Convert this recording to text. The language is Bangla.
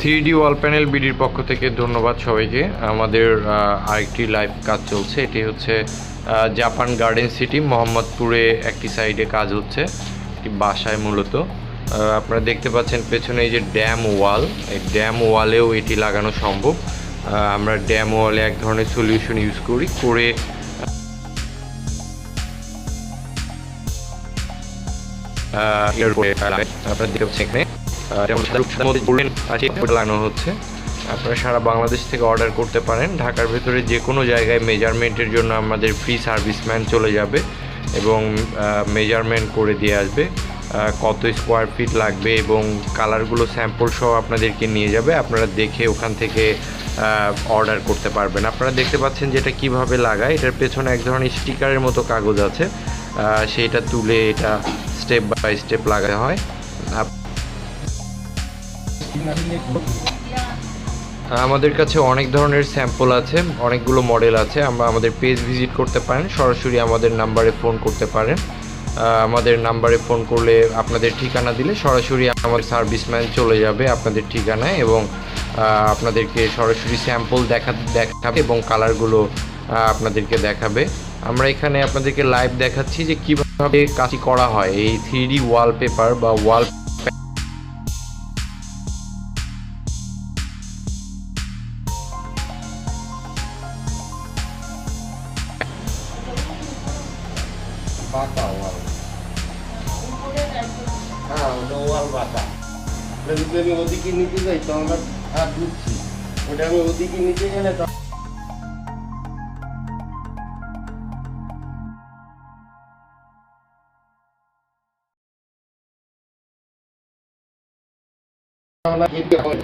3D ওয়াল প্যানেল বিডির পক্ষ থেকে ধন্যবাদ সবাইকে। আমাদের আরেকটি লাইভ কাজ চলছে। এটি হচ্ছে জাপান গার্ডেন সিটি মোহাম্মদপুরে একটি সাইডে কাজ হচ্ছে, একটি বাসায় মূলত। আপনারা দেখতে পাচ্ছেন পেছনে এই যে ড্যাম ওয়াল, এই ড্যাম ওয়ালেও এটি লাগানো সম্ভব। আমরা ড্যাম ওয়ালে এক ধরনের সলিউশন ইউজ করে আপনারা দেখতে পাচ্ছেন এখানে লাগানো হচ্ছে। আপনারা সারা বাংলাদেশ থেকে অর্ডার করতে পারেন। ঢাকার ভেতরে যে কোনো জায়গায় মেজারমেন্টের জন্য আমাদের ফ্রি সার্ভিসম্যান চলে যাবে এবং মেজারমেন্ট করে দিয়ে আসবে, কত স্কোয়ার ফিট লাগবে এবং কালারগুলো স্যাম্পল সহ আপনাদেরকে নিয়ে যাবে। আপনারা দেখে ওখান থেকে অর্ডার করতে পারবেন। আপনারা দেখতে পাচ্ছেন যে এটা কীভাবে লাগায়। এটার পেছনে এক ধরনের স্টিকারের মতো কাগজ আছে, সেইটা তুলে এটা স্টেপ বাই স্টেপ লাগাতে হয়। আমাদের কাছে অনেক ধরনের স্যাম্পল আছে, অনেকগুলো মডেল আছে। আমাদের পেজ ভিজিট করতে পারেন, সরাসরি আমাদের নাম্বারে ফোন করতে পারেন। আমাদের নাম্বারে ফোন করলে আপনাদের ঠিকানা দিলে সরাসরি আমাদের সার্ভিসম্যান চলে যাবে আপনাদের ঠিকানায় এবং আপনাদেরকে সরাসরি স্যাম্পল দেখাবে এবং কালারগুলো আপনাদেরকে দেখাবে। আমরা এখানে আপনাদেরকে লাইভ দেখাচ্ছি যে কীভাবে কাজটি করা হয়। এই 3D ওয়ালপেপার বা ওয়াল bata wal. Udah wal bata. Lebih lebih mau bikin itu guys, tolong aduk sih. Udah mau bikin itu ya lah. Lagi dia mau